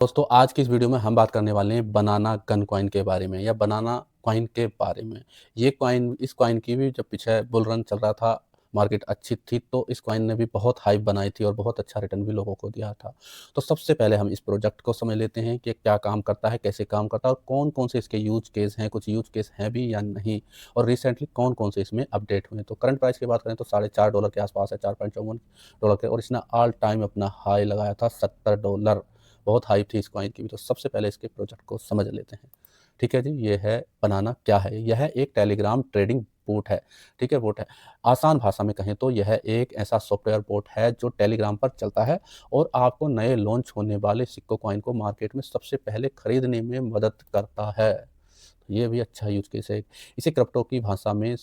दोस्तों आज की इस वीडियो में हम बात करने वाले हैं बनाना गन कॉइन के बारे में या बनाना कॉइन के बारे में। ये कॉइन इस कॉइन की भी जब पीछे बुल रन चल रहा था, मार्केट अच्छी थी तो इस कॉइन ने भी बहुत हाइप बनाई थी और बहुत अच्छा रिटर्न भी लोगों को दिया था। तो सबसे पहले हम इस प्रोजेक्ट को समझ लेते हैं कि क्या काम करता है, कैसे काम करता है और कौन-कौन से इसके यूज़ केस हैं, कुछ यूज़ केस हैं भी या नहीं और रिसेंटली कौन-कौन से इसमें अपडेट हुए हैं। तो करंट प्राइस की बात करें तो $4.5 के आसपास है, $4.54 के, और इसने ऑल टाइम अपना हाई लगाया था $70। बहुत हाइप थी इस कॉइन की भी। तो सबसे पहले इसके प्रोजेक्ट को समझ लेते हैं। ठीक है जी, ये है बनाना। क्या है? यह एक टेलीग्राम ट्रेडिंग बोट है। ठीक है, बोट है। आसान भाषा में कहें तो यह एक ऐसा सॉफ्टवेयर बोट है जो टेलीग्राम पर चलता है और आपको नए लॉन्च होने वाले सिक्को कॉइन को मार्केट में सबसे पहले खरीदने में मदद करता है। ये भी अच्छा यूज केस है। इसे क्रिप्टो की भाषा में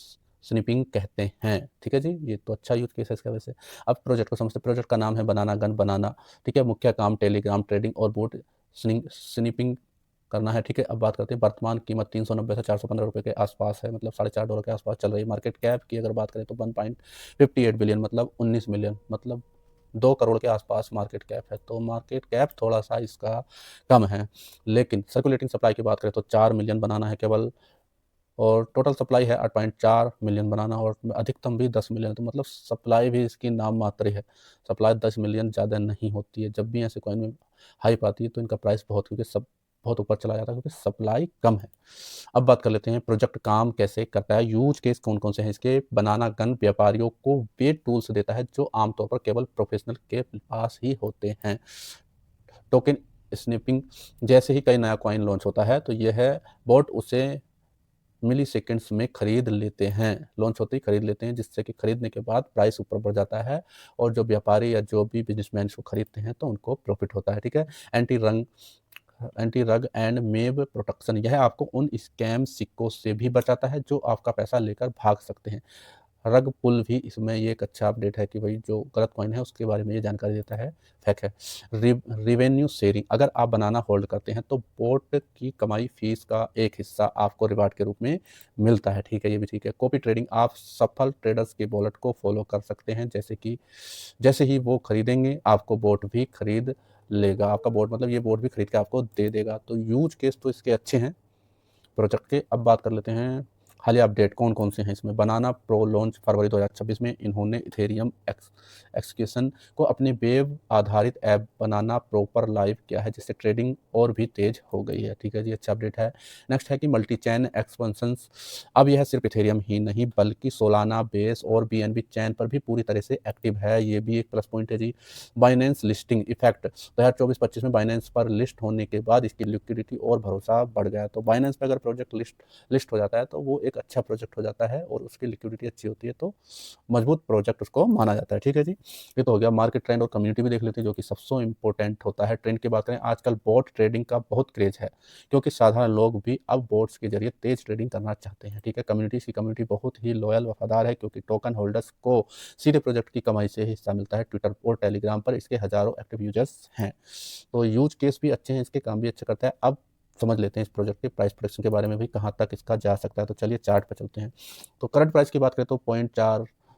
स्निपिंग कहते हैं। ठीक है जी, ये तो अच्छा यूज केस है इसका वैसे। अब प्रोजेक्ट को समझते हैं। प्रोजेक्ट का नाम है बनाना गन बनाना। ठीक है, मुख्य काम टेलीग्राम ट्रेडिंग और बोट स्निपिंग करना है। ठीक है, अब बात करते हैं। वर्तमान कीमत 390 से $415 के आसपास है, मतलब $4.5 के आसपास चल रही है। मार्केट कैप की अगर बात करें तो 1.58 बिलियन, मतलब 19 मिलियन, मतलब 2 करोड़ के आसपास मार्केट कैप है। तो मार्केट कैप थोड़ा सा इसका कम है, लेकिन सर्कुलेटिंग सप्लाई की बात करें तो 4 मिलियन बनाना है केवल, और टोटल सप्लाई है 8.4 मिलियन बनाना, और अधिकतम भी 10 मिलियन। तो मतलब सप्लाई भी इसकी नाम मात्र है। सप्लाई 10 मिलियन ज़्यादा नहीं होती है। जब भी ऐसे कॉइन में हाइप आती है तो इनका प्राइस क्योंकि सब बहुत ऊपर चला जाता है क्योंकि सप्लाई कम है। अब बात कर लेते हैं प्रोजेक्ट काम कैसे करता है, यूज केस कौन-कौन से हैं इसके। बनाना गन व्यापारियों को वे टूल्स देता है जो आमतौर पर केवल प्रोफेशनल के पास ही होते हैं। टोकन स्निपिंग, जैसे ही कई नया कॉइन लॉन्च होता है तो यह बॉट उसे मिली सेकेंड्स में खरीद लेते हैं। लॉन्च होते ही खरीद लेते हैं, जिससे कि खरीदने के बाद प्राइस ऊपर बढ़ जाता है और जो व्यापारी या जो भी बिजनेसमैन इसको खरीदते हैं तो उनको प्रॉफिट होता है। ठीक है, एंटी रंग एंटी रग एंड मेव प्रोटेक्शन, यह आपको उन स्कैम सिक्कों से भी बचाता है जो आपका पैसा लेकर भाग सकते हैं। रग पुल भी इसमें ये एक अच्छा अपडेट है कि भाई जो गलत कॉइन है उसके बारे में ये जानकारी देता है, फेक है। रिवेन्यू शेयरिंग, अगर आप बनाना होल्ड करते हैं तो बोट की कमाई फीस का एक हिस्सा आपको रिवार्ड के रूप में मिलता है। ठीक है, ये भी ठीक है। कॉपी ट्रेडिंग, आप सफल ट्रेडर्स के वॉलेट को फॉलो कर सकते हैं, जैसे ही वो खरीदेंगे आपको बोट भी खरीद लेगा। आपका बोट मतलब ये बोट भी खरीद के आपको दे देगा। तो यूज केस तो इसके अच्छे हैं प्रोजेक्ट के। अब बात कर लेते हैं हालिया अपडेट कौन कौन से हैं इसमें। बनाना प्रो लॉन्च फरवरी 2026 में। इन्होंने इथेरियम एक्सक्यूशन को अपने वेब आधारित ऐप बनाना प्रो पर लाइव किया है, जिससे ट्रेडिंग और भी तेज हो गई है। ठीक है जी, अच्छा अपडेट है। नेक्स्ट है कि मल्टी चैन एक्सपेंशंस, अब यह सिर्फ इथेरियम ही नहीं बल्कि सोलाना, बेस और बीएनबी चैन पर भी पूरी तरह से एक्टिव है। ये भी एक प्लस पॉइंट है जी। बाइनेंस लिस्टिंग इफेक्ट, 2024-25 में बाइनेंस पर लिस्ट होने के बाद इसकी लिक्विडिटी और भरोसा बढ़ गया। तो बाइनेंस पे अगर प्रोजेक्ट लिस्ट हो जाता है तो वो एक अच्छा प्रोजेक्ट हो जाता है और उसकी लिक्विडिटी अच्छी होती है तो मजबूत प्रोजेक्ट उसको माना जाता है। ठीक है जी, ये तो हो गया। मार्केट ट्रेंड और कम्युनिटी भी देख लेते हैं, जो कि सबसे इंपॉर्टेंट होता है। ट्रेंड की बात करें, आजकल बोट ट्रेडिंग का बहुत क्रेज है क्योंकि साधारण लोग भी अब बोट्स के जरिए तेज ट्रेडिंग करना चाहते हैं। ठीक है, कम्युनिटी बहुत ही लॉयल वफादार है क्योंकि टोकन होल्डर्स को सीधे प्रोजेक्ट की कमाई से हिस्सा मिलता है। ट्विटर और टेलीग्राम पर इसके हजारों एक्टिव यूजर्स हैं। तो यूज केस भी अच्छे हैं, इसके काम भी अच्छा करता है। अब समझ लेते हैं इस प्रोजेक्ट के प्राइस प्रोडक्शन के बारे में भी, कहाँ तक इसका जा सकता है। तो चलिए चार्ट पर चलते हैं। तो करंट प्राइस की बात करें तो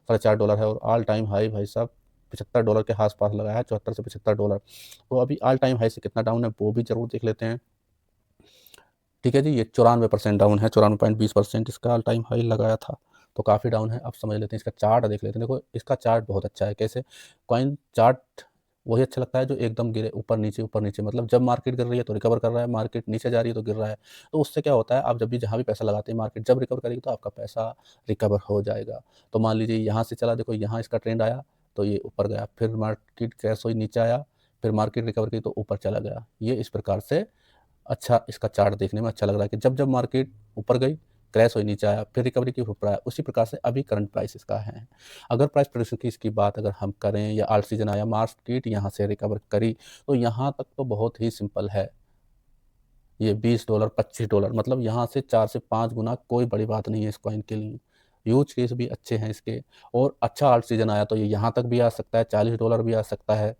$0.4 है और ऑल टाइम हाई भाई साहब $75 के आसपास लगा है, 74 से $75। तो अभी ऑल टाइम हाई से कितना डाउन है वो भी जरूर देख लेते हैं। ठीक है जी, ये 94% डाउन है, 94.20% इसका ऑल टाइम हाई लगाया था, तो काफ़ी डाउन है। अब समझ लेते हैं इसका चार्ट देख लेते हैं। देखो इसका चार्ट बहुत अच्छा है। कैसे? कॉइन चार्ट वही अच्छा लगता है जो एकदम गिरे, ऊपर नीचे, मतलब जब मार्केट गिर रही है तो रिकवर कर रहा है, मार्केट नीचे जा रही है तो गिर रहा है। तो उससे क्या होता है, आप जब भी जहाँ भी पैसा लगाते हैं मार्केट जब रिकवर करेगी तो आपका पैसा रिकवर हो जाएगा। तो मान लीजिए यहाँ से चला, देखो यहाँ इसका ट्रेंड आया तो ये ऊपर गया, फिर मार्केट क्रैश हुई नीचे आया, फिर मार्केट रिकवर की तो ऊपर चला गया। ये इस प्रकार से अच्छा इसका चार्ट देखने में अच्छा लग रहा है कि जब जब मार्केट ऊपर गई, क्रैश हुई, नीचे आया, फिर रिकवरी की, ऊपर आया। उसी प्रकार से अभी करंट प्राइस इसका है। अगर प्राइस प्रेडिक्शन की इसकी बात अगर हम करें, या आल्ट सीजन आया, मार्केट यहाँ से रिकवर करी, तो यहाँ तक तो बहुत ही सिंपल है। ये $20, $25, मतलब यहाँ से 4 से 5 गुना कोई बड़ी बात नहीं है इस कॉइन के लिए। यूज केस भी अच्छे हैं इसके, और अच्छा आल्ट सीजन आया तो ये यहाँ तक भी आ सकता है, $40 भी आ सकता है,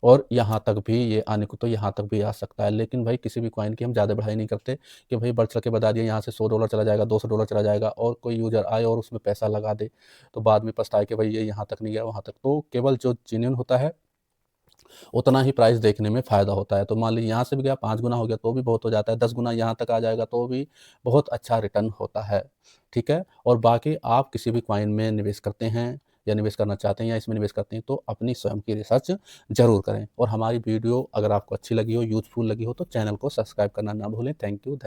और यहाँ तक भी ये आने को तो यहाँ तक भी आ सकता है। लेकिन भाई किसी भी कॉइन की हम ज़्यादा बढ़ाई नहीं करते कि भाई बढ़ चढ़ के बता दिए यहाँ से $100 चला जाएगा, $200 चला जाएगा, और कोई यूज़र आए और उसमें पैसा लगा दे तो बाद में पछताए कि भाई ये यहाँ तक नहीं गया, वहाँ तक। तो केवल जो जेन्युइन होता है उतना ही प्राइस देखने में फ़ायदा होता है। तो मान लीजिए यहाँ से भी गया 5 गुना हो गया तो भी बहुत हो जाता है, 10 गुना यहाँ तक आ जाएगा तो भी बहुत अच्छा रिटर्न होता है, ठीक है? और बाकी आप किसी भी कॉइन में निवेश करते हैं या निवेश करना चाहते हैं या इसमें निवेश करते हैं तो अपनी स्वयं की रिसर्च ज़रूर करें। और हमारी वीडियो अगर आपको अच्छी लगी हो, यूज़फुल लगी हो तो चैनल को सब्सक्राइब करना ना भूलें। Thank you.